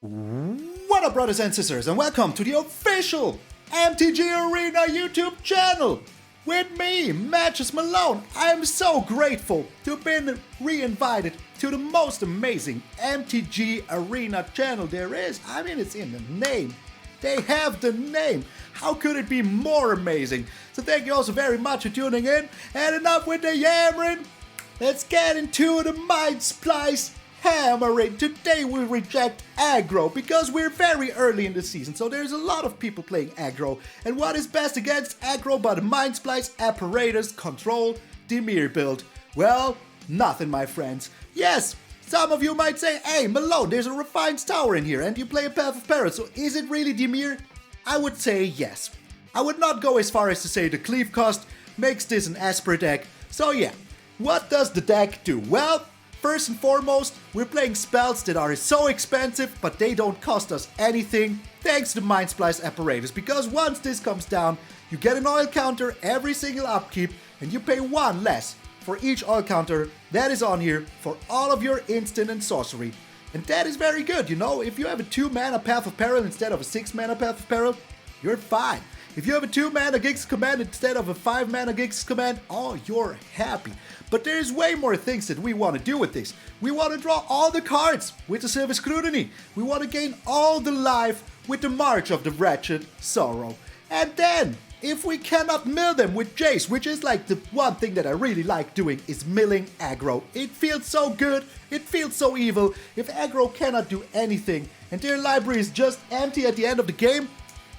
What up, brothers and sisters, and welcome to the official MTG Arena YouTube channel with me, Malone. I am so grateful to have been re-invited to the most amazing MTG Arena channel there is. I mean, it's in the name. They have the name. How could it be more amazing? So thank you all so very much for tuning in. And enough with the yammering. Let's get into the MINDSPLICE hammering. Today we reject Aggro because we're very early in the season, so there's a lot of people playing Aggro. And what is best against Aggro but a MINDSPLICE apparatus control Dimir build? Well, nothing, my friends. Yes, some of you might say, hey Malone, there's a refined tower in here and you play a Path of Peril, so is it really Dimir? I would say yes. I would not go as far as to say the cleave cost makes this an Esper deck. So yeah, what does the deck do? Well, first and foremost, we're playing spells that are so expensive, but they don't cost us anything, thanks to the MINDSPLICE apparatus, because once this comes down, you get an oil counter every single upkeep, and you pay one less for each oil counter that is on here for all of your instant and sorcery. And that is very good, you know, if you have a 2-mana Path of Peril instead of a 6-mana Path of Peril, you're fine. If you have a 2-mana Gix's Command instead of a 5-mana Gix's Command, oh, you're happy. But there's way more things that we want to do with this. We want to draw all the cards with the Silver Scrutiny. We want to gain all the life with the March of the Wretched Sorrow. And then, if we cannot mill them with Jace, which is like the one thing that I really like doing, is milling Aggro. It feels so good, it feels so evil. If Aggro cannot do anything and their library is just empty at the end of the game,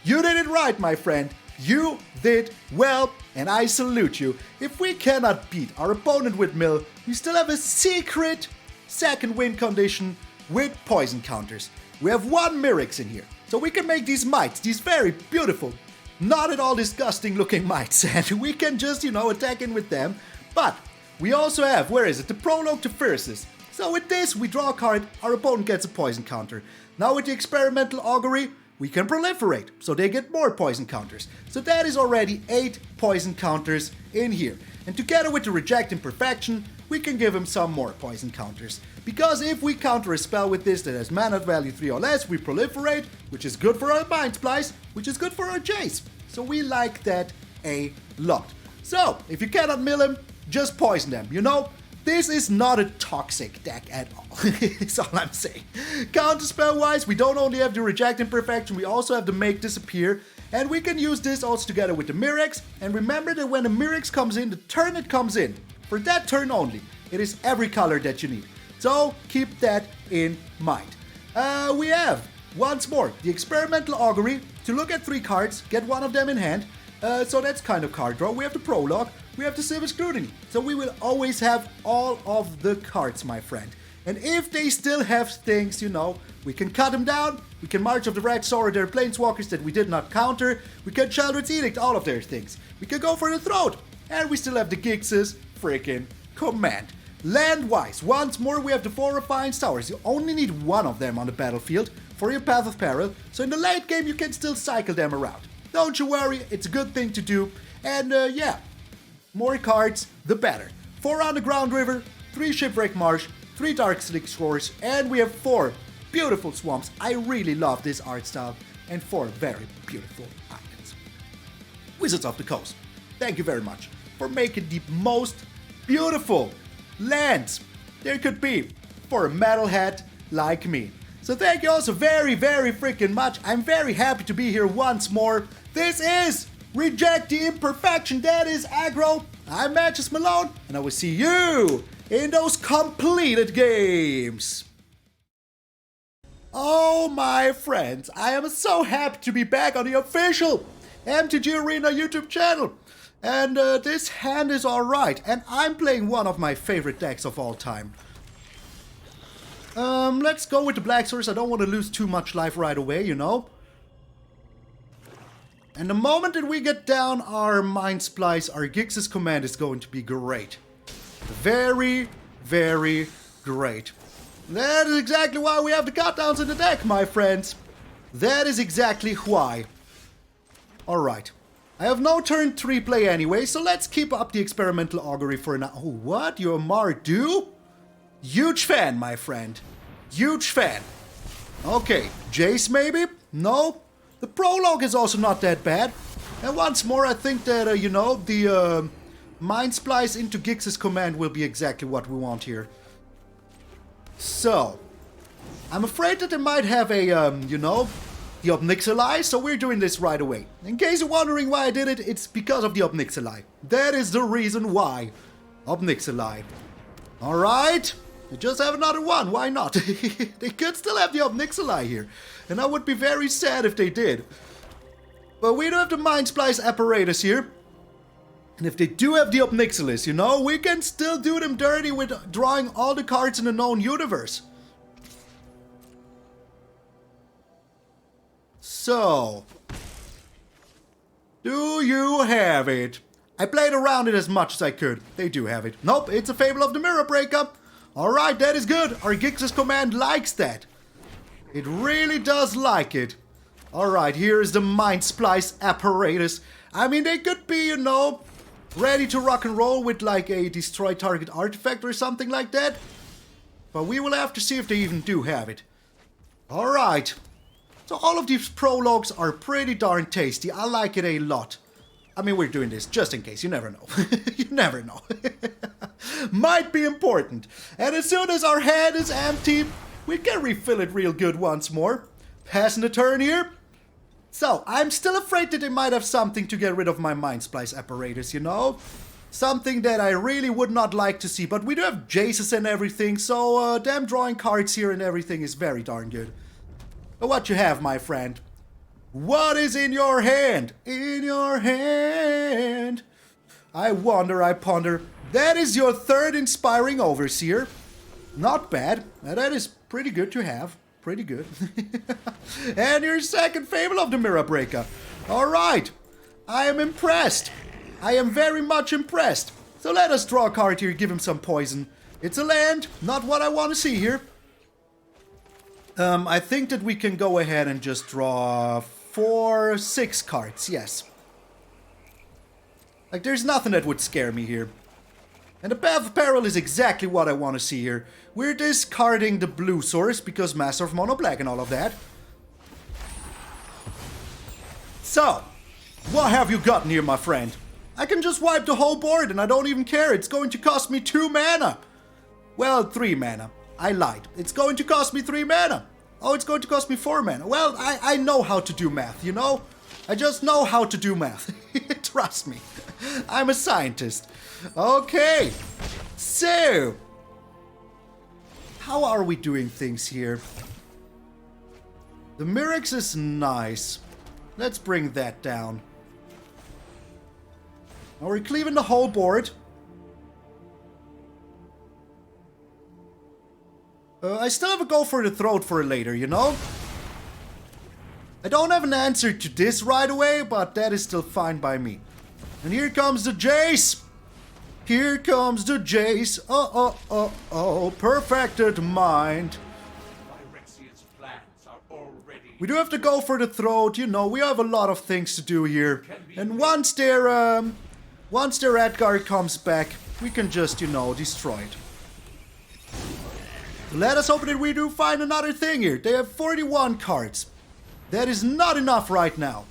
you did it right, my friend. You did well, and I salute you. If we cannot beat our opponent with mill, we still have a secret second win condition with poison counters. We have one Mirrex in here, so we can make these mites, these very beautiful, not at all disgusting looking mites, and we can just, attack in with them. But we also have, where is it, the Prologue to Fierces. So with this, we draw a card, our opponent gets a poison counter. Now with the Experimental Augury, we can proliferate, so they get more poison counters. So that is already 8 poison counters in here. And together with the Reject Imperfection, we can give him some more poison counters. Because if we counter a spell with this that has mana value 3 or less, we proliferate, which is good for our MINDSPLICE, which is good for our Jace. So we like that a lot. So, if you cannot mill him, just poison them, This is not a toxic deck at all, that's all I'm saying. Counterspell wise, we don't only have the Reject Imperfection, we also have the Make Disappear. And we can use this also together with the Mirrex. And remember that when the Mirrex comes in, the turn it comes in, for that turn only, it is every color that you need. So keep that in mind. We have, once more, the Experimental Augury to look at 3 cards, get one of them in hand. So that's kind of card draw. We have the Prologue. We have the Silver Scrutiny, so we will always have all of the cards, my friend. And if they still have things, we can cut them down, we can March of the Wretched Sorrow their Planeswalkers that we did not counter, we can Sheldred's Edict all of their things, we can go for the Throat, and we still have the Gix's freaking Command. Land-wise, once more we have the 4 Refined Towers. You only need one of them on the battlefield for your Path of Peril, so in the late game you can still cycle them around. Don't you worry, it's a good thing to do, and yeah. More cards, the better. 4 Underground River, 3 Shipwreck Marsh, 3 Dark Slick Shores, and we have 4 beautiful swamps. I really love this art style, and 4 very beautiful icons. Wizards of the Coast, thank you very much for making the most beautiful lands there could be for a metalhead like me. So thank you all so very, very freaking much. I'm very happy to be here once more. This is Reject the Imperfection, that is Aggro. I'm Malone, and I will see you in those completed games. Oh my friends, I am so happy to be back on the official MTG Arena YouTube channel. And this hand is alright, and I'm playing one of my favorite decks of all time. Let's go with the Black Source. I don't want to lose too much life right away, And the moment that we get down our MINDSPLICE, our Gix's Command is going to be great. Very, very great. That is exactly why we have the cutdowns in the deck, my friends. That is exactly why. Alright. I have no turn 3 play anyway, so let's keep up the Experimental Augury for now. Oh, what? You're Mardu? Huge fan, my friend. Huge fan. Okay, Jace maybe? No. The prologue is also not that bad. And once more, I think that, you know, the MINDSPLICE into Gix's command will be exactly what we want here. So, I'm afraid that they might have a, you know, the Obnixili, so we're doing this right away. In case you're wondering why I did it, it's because of the Obnixili. That is the reason why. Obnixili. Alright, they just have another one, why not? They could still have the Obnixili here, and I would be very sad if they did. But we do have the MINDSPLICE apparatus here. And if they do have the Obnixilis, you know, we can still do them dirty with drawing all the cards in the known universe. So, do you have it? I played around it as much as I could. They do have it. Nope, it's a Fable of the Mirror Breakup. Alright, that is good. Our Gix's command likes that. It really does like it. Alright, here is the MINDSPLICE apparatus. I mean, they could be, you know, ready to rock and roll with like a destroy target artifact or something like that. But we will have to see if they even do have it. Alright. So all of these prologues are pretty darn tasty. I like it a lot. I mean, we're doing this just in case. You never know. You never know. Might be important. And as soon as our hand is empty, we can refill it real good once more. Passing the turn here. So, I'm still afraid that they might have something to get rid of my MINDSPLICE apparatus, you know? Something that I really would not like to see. But we do have Jaces and everything, so them drawing cards here and everything is very darn good. But what you have, my friend? What is in your hand? In your hand. I wonder, I ponder. That is your third Inspiring Overseer. Not bad. Now, that is pretty good to have. Pretty good. And your second Fable of the Mirror Breaker. Alright. I am impressed. I am very much impressed. So let us draw a card here, give him some poison. It's a land, not what I want to see here. I think that we can go ahead and just draw 6 cards, yes. Like, there's nothing that would scare me here. And the Path of Peril is exactly what I want to see here. We're discarding the blue source because Master of Mono Black and all of that. So, what have you gotten here, my friend? I can just wipe the whole board and I don't even care. It's going to cost me 2 mana. Well, 3 mana. I lied. It's going to cost me 3 mana. Oh, it's going to cost me 4 mana. Well, I know how to do math, you know? I just know how to do math. Trust me. I'm a scientist. Okay. So, how are we doing things here? The Mirrex is nice. Let's bring that down. Now we're cleaving the whole board. I still have a go for the throat for later, you know? I don't have an answer to this right away, but that is still fine by me. And here comes the Jace! Here comes the Jace! Perfected mind! We do have to go for the throat, you know, we have a lot of things to do here. And once their Edgar comes back, we can just, you know, destroy it. Let us hope that we do find another thing here. They have 41 cards. That is not enough right now.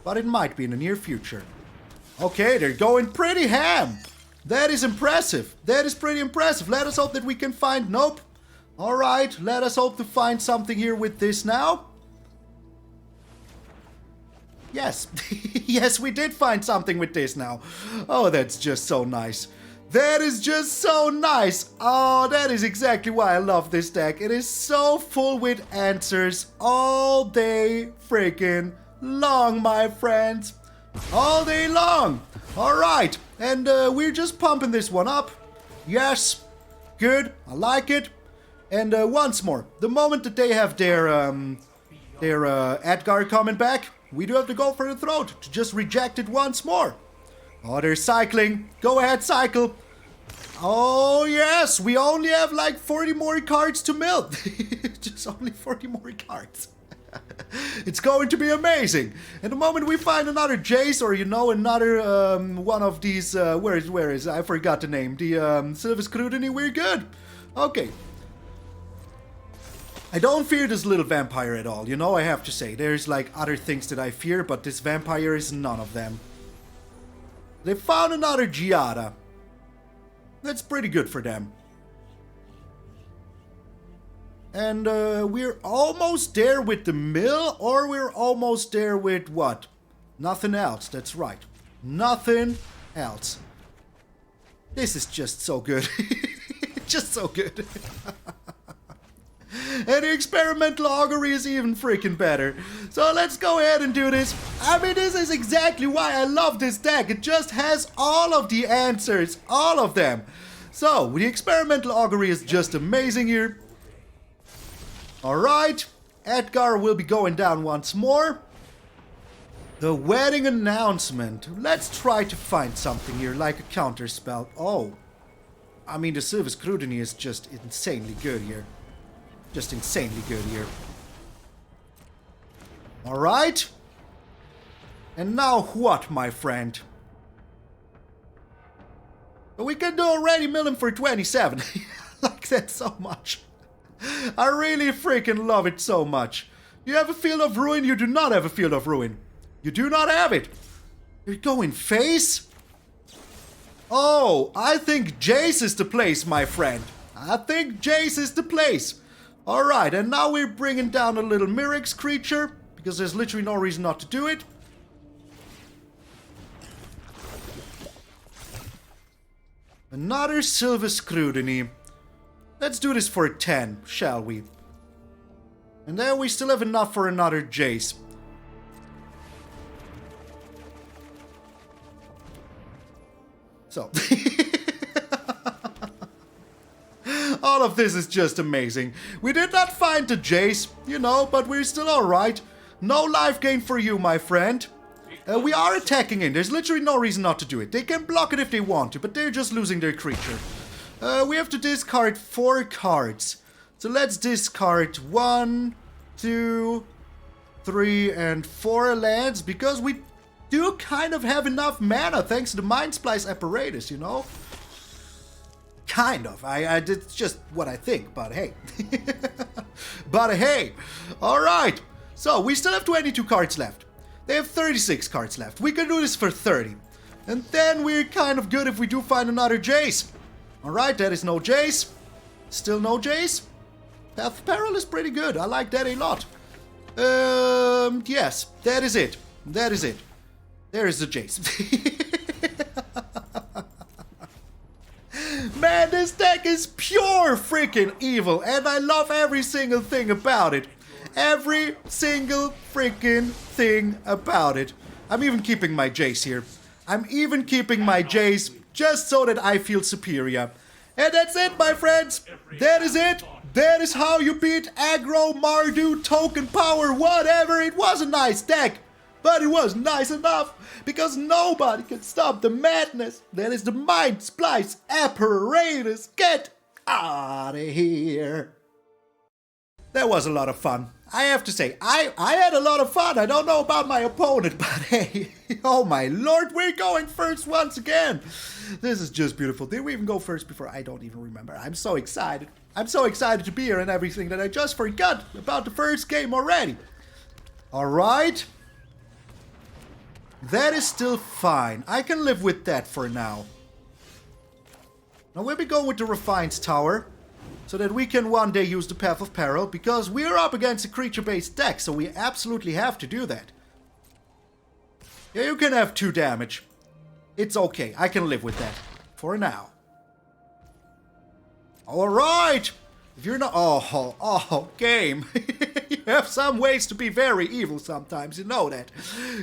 But it might be in the near future. Okay, they're going pretty ham. That is impressive. That is pretty impressive. Let us hope that we can find... Nope. Alright, let us hope to find something here with this now. Yes. Yes, we did find something with this now. Oh, that's just so nice. That is just so nice. Oh, that is exactly why I love this deck. It is so full with answers all day freaking long, my friends. All day long. All right. And we're just pumping this one up. Yes. Good. I like it. And once more, the moment that they have their Edgar coming back, we do have to go for the throat to just reject it once more. Oh, they're cycling. Go ahead, cycle. Oh, yes. We only have like 40 more cards to mill. Just only 40 more cards. It's going to be amazing. And the moment we find another Jace or, you know, another one of these... where is I forgot the name. The Silver Scrutiny, we're good. Okay. I don't fear this little vampire at all, you know, I have to say. There's like other things that I fear, but this vampire is none of them. They found another Giada. That's pretty good for them. And we're almost there with the mill, or we're almost there with what? Nothing else, that's right. Nothing else. This is just so good. Just so good. And the experimental augury is even freaking better. So let's go ahead and do this. I mean, this is exactly why I love this deck. It just has all of the answers. All of them. So, the experimental augury is just amazing here. Alright. Edgar will be going down once more. The wedding announcement. Let's try to find something here, like a counter spell. Oh. I mean, the Silver Scrutiny is just insanely good here. Just insanely good here. Alright. And now what, my friend? We can do already mill him for 27. I like that so much. I really freaking love it so much. You have a Field of Ruin? You do not have a Field of Ruin. You do not have it. You're going face? Oh, I think Jace is the place, my friend. I think Jace is the place. Alright, and now we're bringing down a little Mirrex creature, because there's literally no reason not to do it. Another Silver Scrutiny. Let's do this for 10, shall we? And there we still have enough for another Jace. So... all of this is just amazing. We did not find the Jace, you know, but we're still alright. No life gain for you, my friend. We are attacking in. There's literally no reason not to do it. They can block it if they want to, but they're just losing their creature. We have to discard 4 cards. So let's discard 1, 2, 3, and 4 lands, because we do kind of have enough mana thanks to the MINDSPLICE apparatus, you know? Kind of. It's just what I think, but hey. But hey. Alright. So, we still have 22 cards left. They have 36 cards left. We can do this for 30. And then we're kind of good if we do find another Jace. Alright, that is no Jace. Still no Jace. Path of Peril is pretty good. I like that a lot. Yes. That is it. That is it. There is the Jace. Man, this deck is pure freaking evil, and I love every single thing about it. Every single freaking thing about it. I'm even keeping my Jace here. I'm even keeping my Jace just so that I feel superior. And that's it, my friends. That is it. That is how you beat Aggro, Mardu, Token Power, whatever. It was a nice deck. But it was nice enough, because nobody can stop the madness that is the MINDSPLICE apparatus. Get out of here. That was a lot of fun. I have to say, I had a lot of fun. I don't know about my opponent, but hey, oh my lord, we're going first once again. This is just beautiful. Did we even go first before? I don't even remember. I'm so excited. I'm so excited to be here and everything that I just forgot about the first game already. All right. That is still fine. I can live with that for now. Now we'll be going with the Refined Tower, so that we can one day use the Path of Peril, because we're up against a creature-based deck, so we absolutely have to do that. Yeah, you can have 2 damage. It's okay. I can live with that. For now. Alright! If you're not... Oh, game. You have some ways to be very evil sometimes, you know that.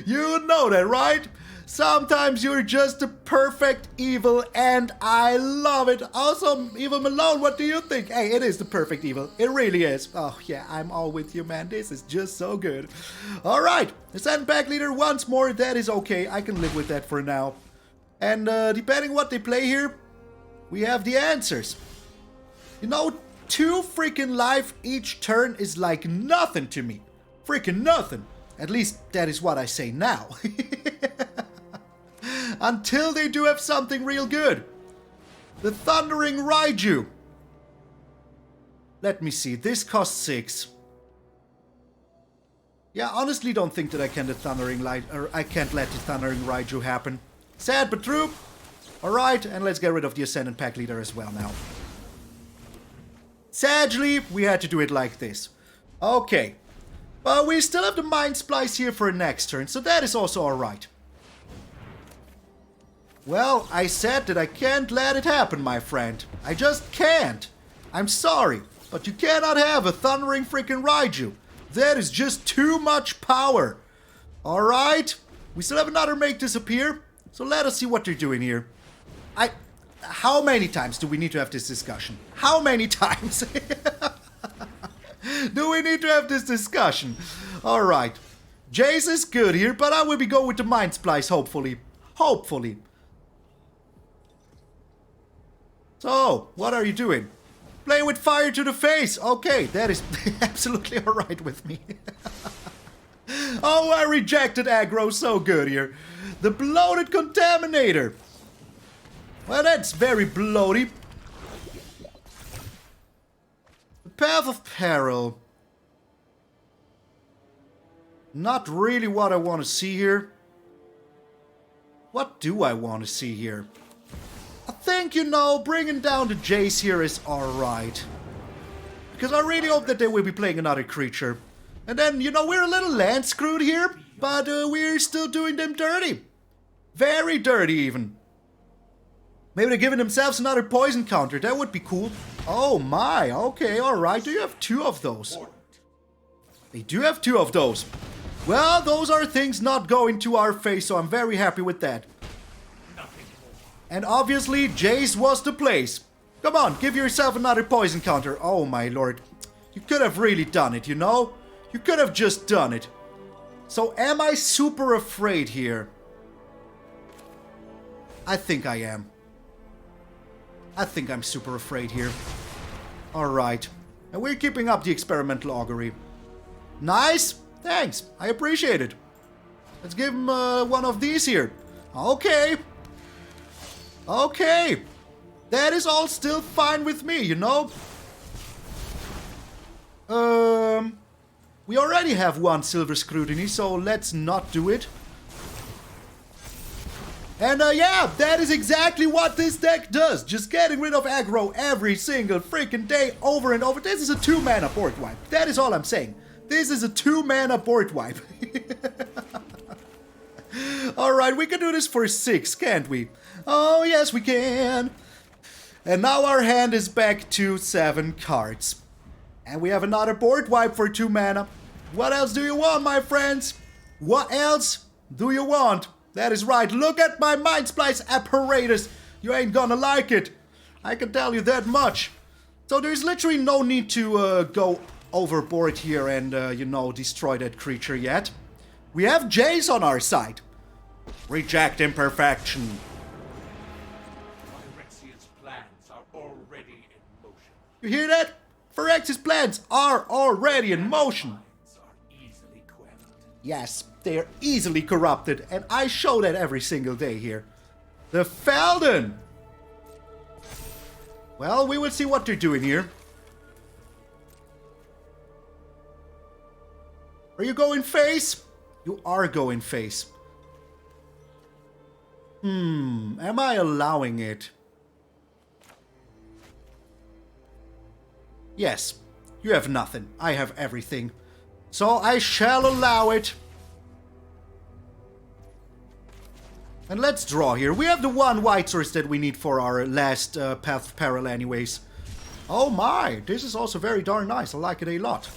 You know that, right? Sometimes you're just the perfect evil, and I love it. Also, Evil Malone, what do you think? Hey, it is the perfect evil. It really is. Oh, yeah, I'm all with you, man. This is just so good. Alright, send back leader once more. That is okay. I can live with that for now. And depending what they play here, we have the answers. You know, 2 freaking life each turn is like nothing to me. Freaking nothing. At least that is what I say now. Until they do have something real good. The Thundering Raiju. Let me see. This costs 6. Yeah, honestly don't think that I can I can't let the Thundering Raiju happen. Sad but true. Alright, and let's get rid of the Ascendant Pack Leader as well now. Sadly, we had to do it like this. Okay. But we still have the MINDSPLICE here for next turn, so that is also alright. Well, I said that I can't let it happen, my friend. I just can't. I'm sorry, but you cannot have a Thundering freaking Raiju. That is just too much power. Alright, we still have another Make Disappear, so let us see what they're doing here. How many times do we need to have this discussion? How many times do we need to have this discussion? Alright, Jace is good here, but I will be going with the MINDSPLICE, hopefully. Hopefully. So, what are you doing? Play with fire to the face. Okay, that is absolutely alright with me. Oh, I rejected aggro so good here. The Bloated Contaminator. Well, that's very bloaty. The Path of Peril. Not really what I want to see here. What do I want to see here? I think, you know, bringing down the Jace here is alright. Because I really hope that they will be playing another creature. And then, you know, we're a little land screwed here, but we're still doing them dirty. Very dirty, even. Maybe they're giving themselves another poison counter. That would be cool. Oh my, okay, alright. Do you have 2 of those? They do have 2 of those. Well, those are things not going to our face, so I'm very happy with that. And obviously, Jace was the place. Come on, give yourself another poison counter. Oh my lord. You could have really done it, you know? You could have just done it. So am I super afraid here? I think I am. I think I'm super afraid here. Alright. And we're keeping up the experimental augury. Nice! Thanks, I appreciate it. Let's give him one of these here. Okay. Okay. That is all still fine with me, you know? We already have 1 Silver Scrutiny, so let's not do it. And yeah, that is exactly what this deck does. Just getting rid of aggro every single freaking day, over and over. This is a 2-mana board wipe. That is all I'm saying. This is a 2-mana board wipe. Alright, we can do this for 6, can't we? Oh, yes, we can. And now our hand is back to 7 cards. And we have another board wipe for 2 mana. What else do you want, my friends? What else do you want? That is right. Look at my MINDSPLICE apparatus. You ain't gonna like it. I can tell you that much. So there's literally no need to go overboard here and, you know, destroy that creature yet. We have Jace on our side. Reject imperfection. Phyrexian's plans are already in motion. You hear that? Phyrexian's plans are already in motion. Minds are easily quelled. Yes, they're easily corrupted, and I show that every single day here. The Felden! Well, we will see what they're doing here. Are you going face? You are going face. Am I allowing it? Yes, you have nothing. I have everything. So I shall allow it. And let's draw here. We have the 1 white source that we need for our last Path of Peril anyways. Oh my, this is also very darn nice. I like it a lot.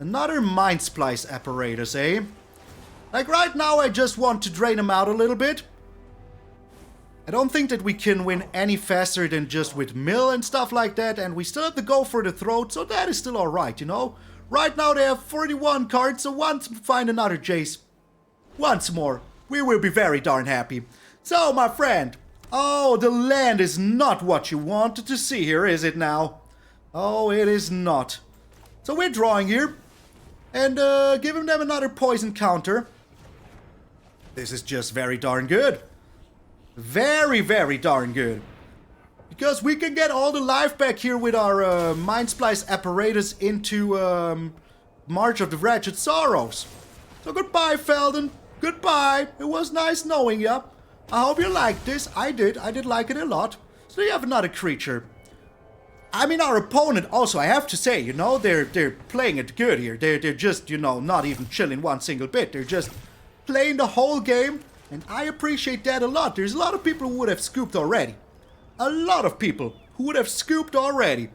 Another MINDSPLICE apparatus, eh? Like right now I just want to drain them out a little bit. I don't think that we can win any faster than just with mill and stuff like that. And we still have to go for the throat, so that is still alright, you know? Right now they have 41 cards, so once we find another Jace, once more, we will be very darn happy. So, my friend, oh, the land is not what you wanted to see here, is it now? Oh, it is not. So we're drawing here, and giving them another poison counter. This is just very darn good. Very, very darn good. Because we can get all the life back here with our MINDSPLICE apparatus into March of the Wretched Sorrows. So goodbye, Felden. Goodbye. It was nice knowing ya. I hope you liked this. I did. I did like it a lot. So you have another creature. I mean, our opponent also, I have to say, you know, they're playing it good here. They're just, you know, not even chilling one single bit. They're just playing the whole game. And I appreciate that a lot. There's a lot of people who would have scooped already. A lot of people who would have scooped already.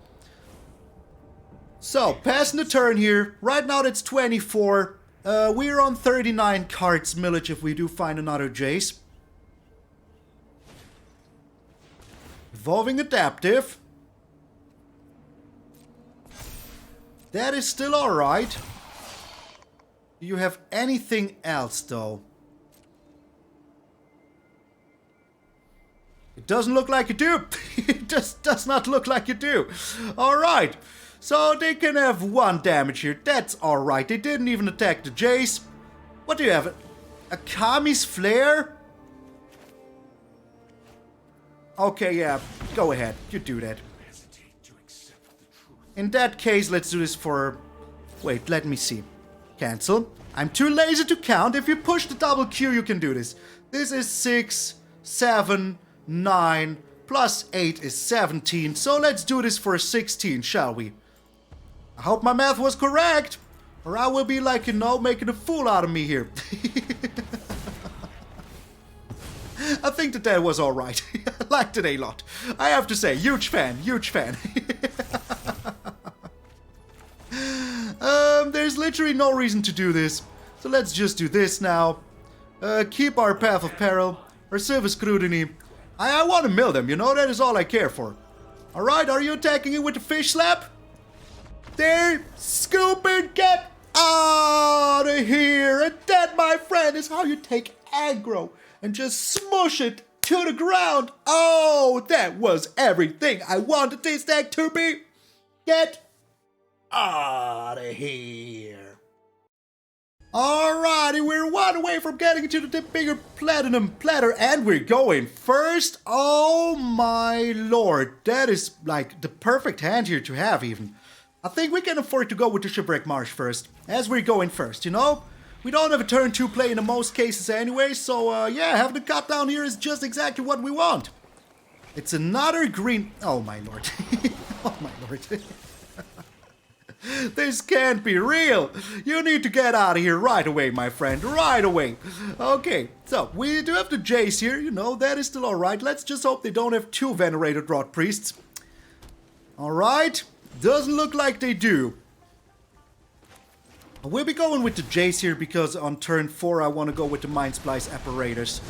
So, passing the turn here. Right now that's 24. We're on 39 cards, Millage, if we do find another Jace. Evolving Adaptive. That is still alright. Do you have anything else, though? It doesn't look like you do. It just does not look like you do. Alright. So they can have 1 damage here. That's alright. They didn't even attack the Jace. What do you have? A Kami's Flare? Okay, yeah. Go ahead. You do that. In that case, let's do this for... Wait, let me see. Cancel. I'm too lazy to count. If you push the double Q, you can do this. This is 6, 7, 9, plus 8 is 17. So let's do this for 16, shall we? I hope my math was correct. Or I will be like, you know, making a fool out of me here. I think that was alright. I liked it a lot. I have to say, huge fan, huge fan. There's literally no reason to do this. So let's just do this now. Keep our Path of Peril, our Silver Scrutiny. I want to mill them, you know, that is all I care for. Alright, are you attacking it with the Fish Slap? There, scoop it, get out of here. And that, my friend, is how you take aggro and just smush it to the ground. Oh, that was everything I wanted this deck to be. Get out of here. Alrighty, we're 1 away from getting to the bigger platinum platter, and we're going first. Oh my lord, that is like the perfect hand here to have even. I think we can afford to go with the Shipwreck Marsh first, as we're going first, you know? We don't have a turn 2 play in the most cases anyway, so yeah, having the cut down here is just exactly what we want. It's another green... Oh my lord. Oh my lord. This can't be real. You need to get out of here right away, my friend. Right away. Okay, so we do have the Jace here. You know, that is still alright. Let's just hope they don't have 2 Venerated Rot Priests. Alright. Doesn't look like they do. We'll be going with the Jace here because on turn 4 I want to go with the MINDSPLICE Apparatus.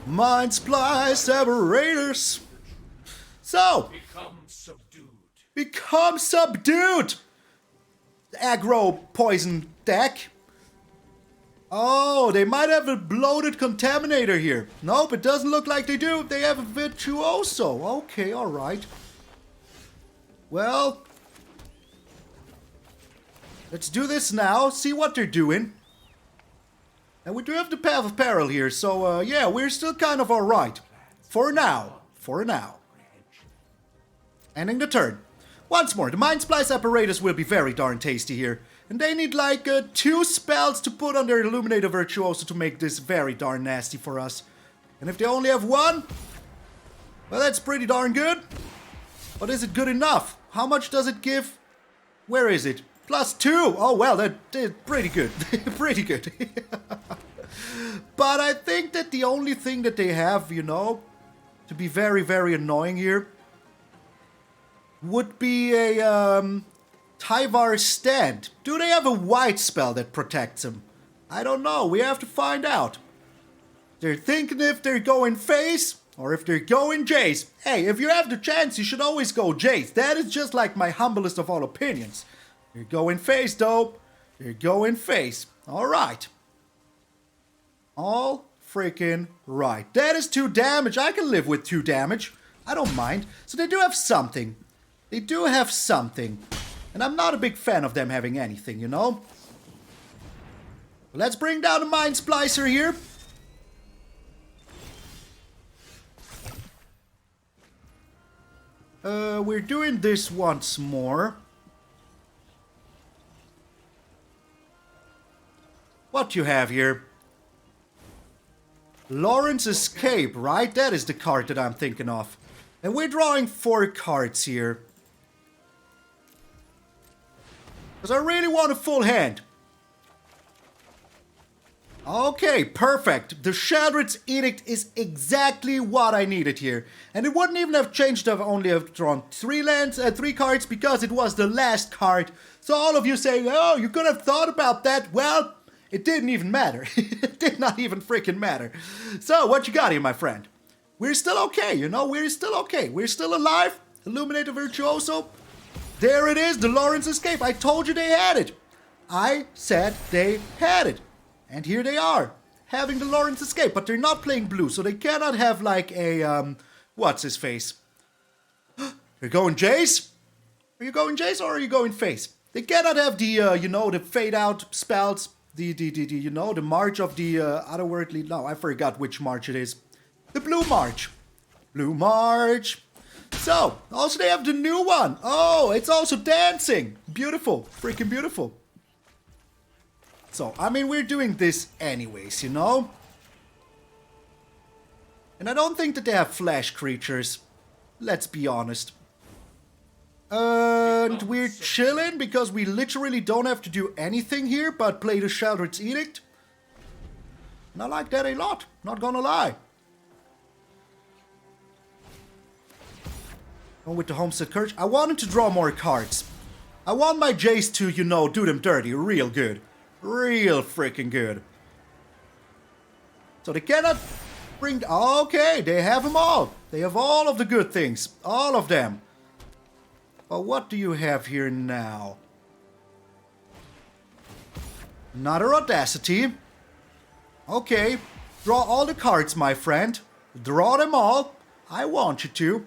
MINDSPLICE Apparatus. So. Become subdued. Become subdued! Aggro poison deck. Oh, they might have a bloated Contaminator here. Nope, it doesn't look like they do. They have a Virtuoso. Okay, alright. Well, let's do this now. See what they're doing. And we do have the Path of Peril here. So, yeah, we're still kind of alright. For now. For now. Ending the turn. Once more, the MINDSPLICE Apparatus will be very darn tasty here. And they need like 2 spells to put on their Illuminator Virtuoso to make this very darn nasty for us. And if they only have 1, well, that's pretty darn good. But is it good enough? How much does it give? Where is it? +2. Oh, well, that is pretty good. Pretty good. But I think that the only thing that they have, you know, to be very, very annoying here would be a Tyvar Stand. Do they have a white spell that protects him? I don't know. We have to find out. They're thinking if they're going face or if they're going Jace. Hey, if you have the chance, you should always go Jace. That is just like my humblest of all opinions. You're going face, though. You're going face. All right. All freaking right. That is 2 damage. I can live with 2 damage. I don't mind. So they do have something. They do have something. And I'm not a big fan of them having anything, you know? Let's bring down the MINDSPLICER here. We're doing this once more. What you have here? Lawrence Escape, right? That is the card that I'm thinking of. And we're drawing 4 cards here. Because I really want a full hand. Okay, perfect. The Sheldred's Edict is exactly what I needed here. And it wouldn't even have changed if I only have drawn 3 cards because it was the last card. So all of you saying, oh, you could have thought about that. Well, it didn't even matter. It did not even freaking matter. So what you got here, my friend? We're still okay, you know? We're still okay. We're still alive. Illuminator Virtuoso. There it is, the Lawrence Escape. I told you they had it. I said they had it. And here they are, having the Lawrence Escape. But they're not playing blue, so they cannot have like a, what's his face? You're going Jace? Are you going Jace or are you going face? They cannot have the, you know, the fade out spells. You know, the March of the otherworldly. No, I forgot which March it is. The Blue March. Blue March. So, also they have the new one. Oh, it's also dancing. Beautiful. Freaking beautiful. So, I mean, we're doing this anyways, you know? And I don't think that they have flash creatures. Let's be honest. And we're chilling because we literally don't have to do anything here but play the Sheldred's Edict. And I like that a lot, not gonna lie. And with the Homestead Courage, I wanted to draw more cards. I want my Jace to, you know, do them dirty real good. Real freaking good. So they cannot bring... Okay, they have them all. They have all of the good things. All of them. But what do you have here now? Another Audacity. Okay. Draw all the cards, my friend. Draw them all. I want you to.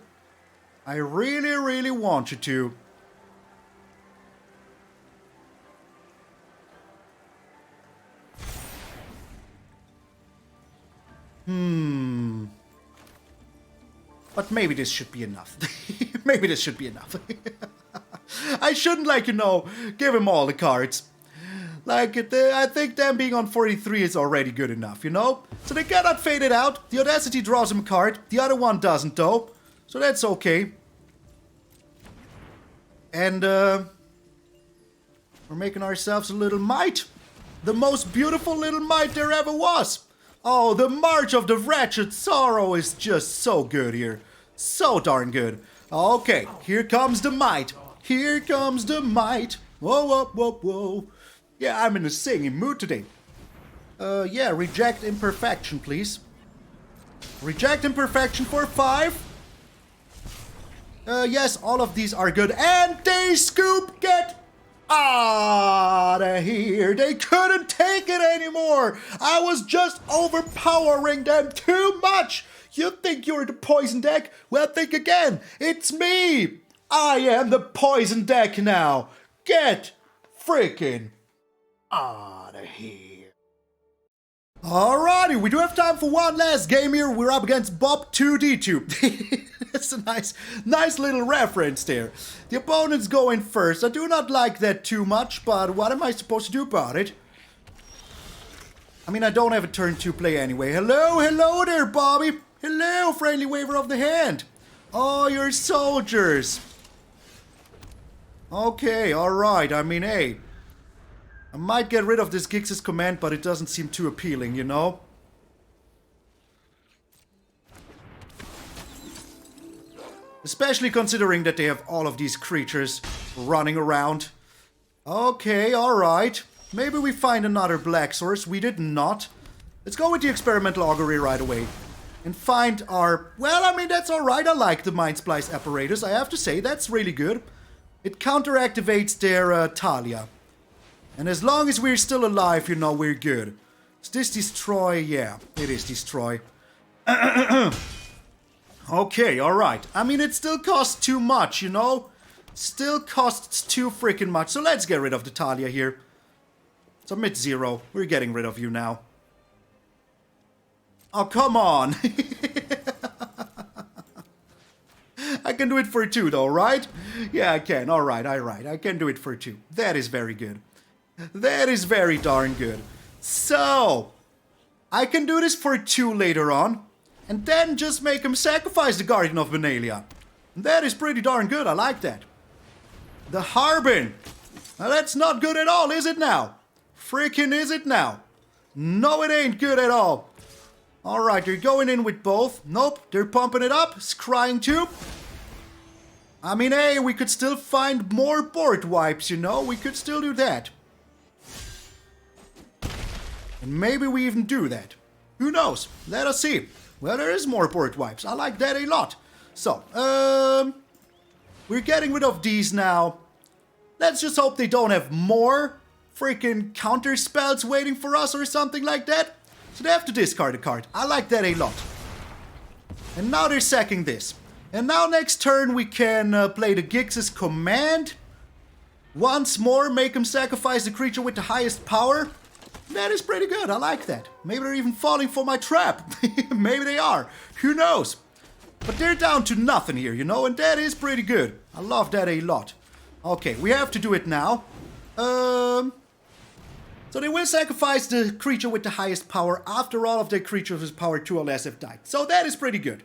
I really, really want you to. But maybe this should be enough. Maybe this should be enough. I shouldn't, like, you know, give him all the cards. Like, I think them being on 43 is already good enough, you know? So they cannot fade it out. The Audacity draws him a card. The other one doesn't, though. So that's okay. And, we're making ourselves a little mite. The most beautiful little mite there ever was. Oh, the March of the Wretched Sorrow is just so good here. So darn good. Okay, here comes the mite. Here comes the mite. Whoa, whoa, whoa, whoa. Yeah, I'm in a singing mood today. Yeah, reject imperfection, please. Reject imperfection for 5. Yes, all of these are good. And they scoop get out of here. They couldn't take it anymore. I was just overpowering them too much. You think you're the poison deck? Well, think again. It's me. I am the poison deck now. Get freaking out of here. Alrighty, we do have time for one last game here. We're up against Bob 2D2. That's a nice little reference there. The opponent's going first. I do not like that too much, but what am I supposed to do about it? I mean, I don't have a turn 2 play anyway. Hello there, Bobby. Hello, friendly waiver of the hand. Oh, you're soldiers. Okay, alright. I mean, hey. I might get rid of this Gix's command, but it doesn't seem too appealing, you know? Especially considering that they have all of these creatures running around. Okay, alright. Maybe we find another black source. We did not. Let's go with the experimental augury right away. And find our... Well, I mean, that's alright. I like the MINDSPLICE apparatus. I have to say, that's really good. It counteractivates their Talia. And as long as we're still alive, you know, we're good. Is this destroy? Yeah, it is destroy. Okay, alright. I mean, it still costs too much, you know? Still costs too freaking much. So let's get rid of the Talia here. Submit 0. We're getting rid of you now. Oh, come on. I can do it for 2 though, right? Yeah, I can. Alright. I can do it for 2. That is very good. That is very darn good. So, I can do this for 2 later on. And then just make him sacrifice the Guardian of Benalia. That is pretty darn good. I like that. The Harbin. Now that's not good at all, is it now? Freaking is it now? No, it ain't good at all. Alright, they're going in with both. Nope, they're pumping it up. Scrying tube. I mean, hey, we could still find more board wipes, you know? We could still do that. And maybe we even do that. Who knows? Let us see. Well, there is more board wipes. I like that a lot. So, we're getting rid of these now. Let's just hope they don't have more freaking counter spells waiting for us or something like that. So they have to discard a card. I like that a lot. And now they're sacking this. And now next turn we can play the Gix's command. Once more, make him sacrifice the creature with the highest power. That is pretty good. I like that. Maybe they're even falling for my trap. Maybe they are. Who knows? But they're down to nothing here, you know, and that is pretty good. I love that a lot. Okay, we have to do it now. So they will sacrifice the creature with the highest power after all of their creatures with power 2 or less have died. So that is pretty good.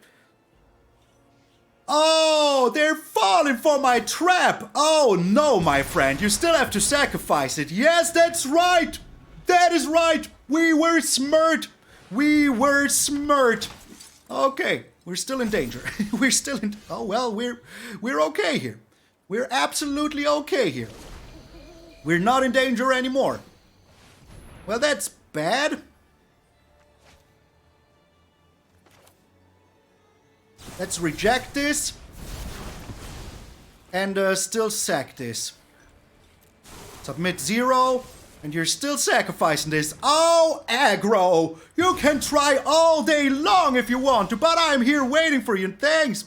Oh, they're falling for my trap. Oh no, my friend. You still have to sacrifice it. Yes, that's right. That is right. We were smart. We were smart. Okay, we're still in danger. We're still in... Oh, well, we're okay here. We're absolutely okay here. We're not in danger anymore. Well, that's bad. Let's reject this. And still sack this. Submit 0. And you're still sacrificing this. Oh, Aggro! You can try all day long if you want to, but I'm here waiting for you. Thanks.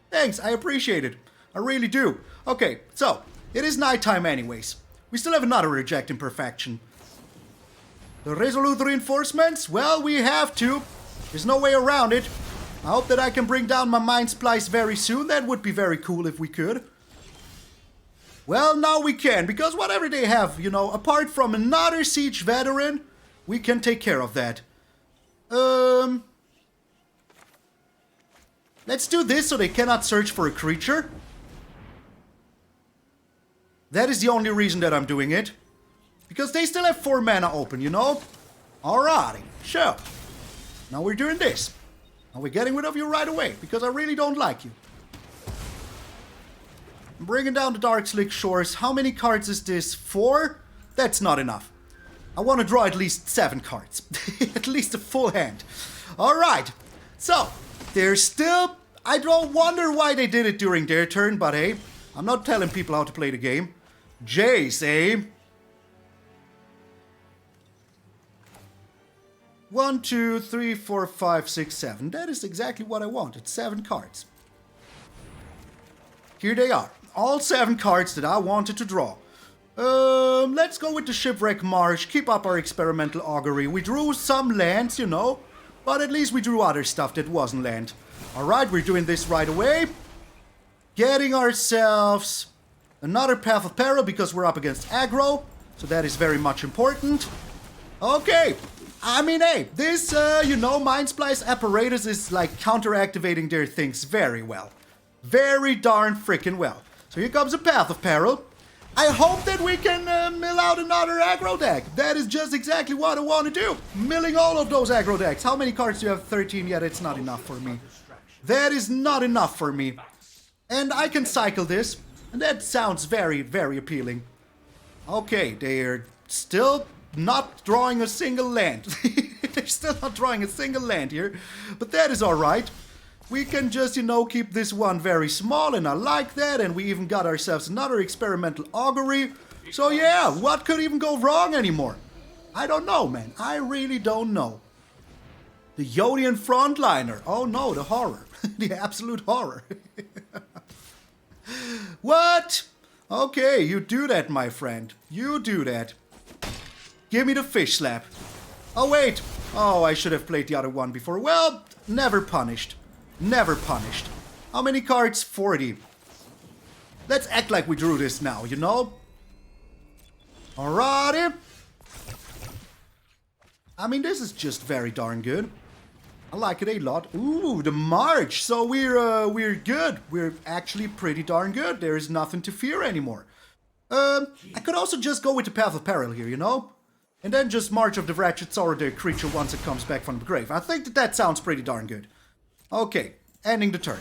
Thanks, I appreciate it. I really do. Okay, so, it is nighttime anyways. We still have another reject imperfection. The Resolute Reinforcements? Well, we have to. There's no way around it. I hope that I can bring down my MINDSPLICE very soon. That would be very cool if we could. Well, now we can, because whatever they have, you know, apart from another Siege Veteran, we can take care of that. Let's do this so they cannot search for a creature. That is the only reason that I'm doing it. Because they still have 4 mana open, you know? Alrighty, sure. Now we're doing this. Now we're getting rid of you right away, because I really don't like you. I'm bringing down the Dark Slick Shores. How many cards is this? 4? That's not enough. I want to draw at least 7 cards. At least a full hand. Alright. So, they're still... I don't wonder why they did it during their turn, but hey, I'm not telling people how to play the game. Jace, eh? 1, 2, 3, 4, 5, 6, 7. That is exactly what I wanted. 7 cards. Here they are. All 7 cards that I wanted to draw. Let's go with the Shipwreck Marsh. Keep up our experimental augury. We drew some lands, you know. But at least we drew other stuff that wasn't land. Alright, we're doing this right away. Getting ourselves another Path of Peril because we're up against Aggro. So that is very much important. Okay. I mean, hey, this, you know, MINDSPLICE apparatus is like counter-activating their things very well. Very darn freaking well. So here comes a Path of Peril. I hope that we can mill out another aggro deck. That is just exactly what I want to do. Milling all of those aggro decks. How many cards do you have? 13? Yeah, that's not enough for me. That is not enough for me. And I can cycle this. And that sounds very, very appealing. Okay, they're still not drawing a single land. They're still not drawing a single land here. But that is alright. We can just, you know, keep this one very small, and I like that, and we even got ourselves another experimental augury. So yeah, what could even go wrong anymore? I don't know, man. I really don't know. The Yodian Frontliner. Oh no, the horror. The absolute horror. What? Okay, you do that, my friend. You do that. Give me the fish slap. Oh wait. Oh, I should have played the other one before. Well, never punished. Never punished. How many cards? 40. Let's act like we drew this now, you know? Alrighty. I mean, this is just very darn good. I like it a lot. Ooh, the March. So we're good. We're actually pretty darn good. There is nothing to fear anymore. I could also just go with the Path of Peril here, you know? And then just March of the Wretched Sorrow the creature once it comes back from the grave. I think that sounds pretty darn good. Okay, ending the turn.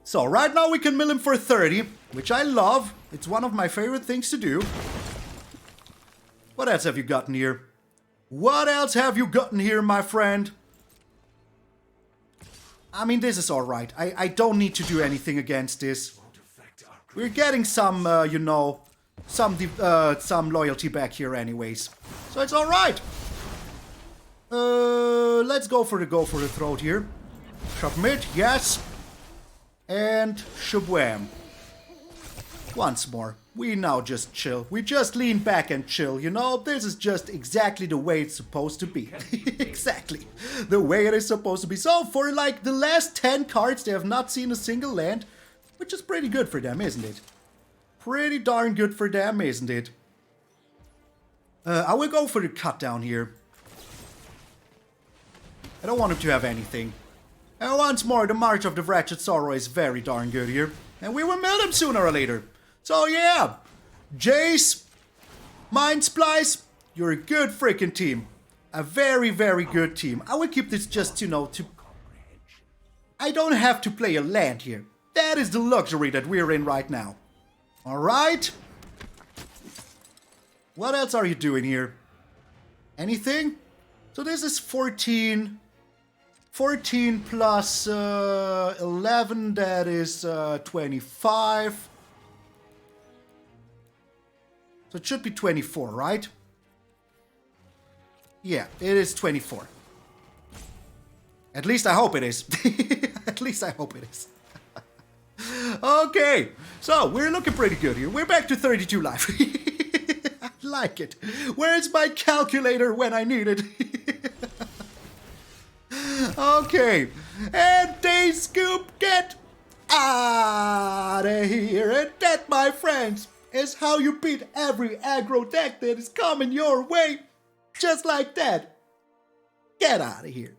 So right now we can mill him for 30, which I love. It's one of my favorite things to do. What else have you gotten here? What else have you gotten here, my friend? I mean, this is alright. I don't need to do anything against this. We're getting some, you know, some loyalty back here anyways. So it's alright. Let's go for the throat here. Submit, yes. And shabwam. Once more. We now just chill. We just lean back and chill, you know? This is just exactly the way it's supposed to be. Exactly. The way it is supposed to be. So for like the last 10 cards, they have not seen a single land. Which is pretty good for them, isn't it? Pretty darn good for them, isn't it? I will go for the cut down here. I don't want him to have anything. And once more, the March of the Wretched Sorrow is very darn good here. And we will mill him sooner or later. So yeah, Jace, MINDSPLICE, you're a good freaking team. A very, very good team. I will keep this just, you know, to... I don't have to play a land here. That is the luxury that we're in right now. Alright. What else are you doing here? Anything? So this is 14... 14 plus 11, that is 25. So it should be 24, right? Yeah, it is 24. At least I hope it is. At least I hope it is. Okay, so we're looking pretty good here. We're back to 32 life. I like it. Where's my calculator when I need it? Okay, and they scoop, get out of here. And that, my friends, is how you beat every aggro deck that is coming your way. Just like that. Get out of here.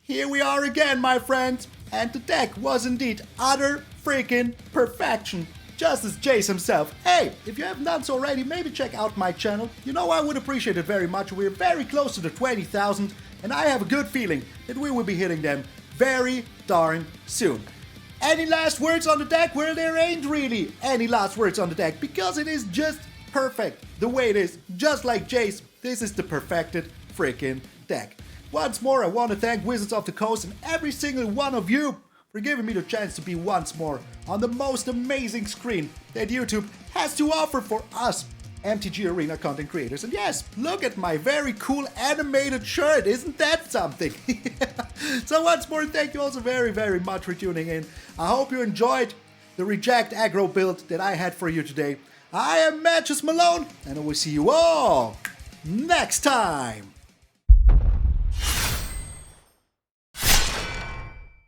Here we are again, my friends. And the deck was indeed utter freaking perfection. Just as Jace himself. Hey, if you haven't done so already, maybe check out my channel. You know, I would appreciate it very much. We're very close to the 20,000. And I have a good feeling that we will be hitting them very darn soon. Any last words on the deck? Well, there ain't really any last words on the deck because it is just perfect the way it is. Just like Jace, this is the perfected freaking deck. Once more, I want to thank Wizards of the Coast and every single one of you for giving me the chance to be once more on the most amazing screen that YouTube has to offer for us MTG Arena content creators. And yes, look at my very cool animated shirt. Isn't that something? So once more, thank you also very, very much for tuning in. I hope you enjoyed the Reject Aggro build that I had for you today. I am MTG Malone, and I will see you all next time.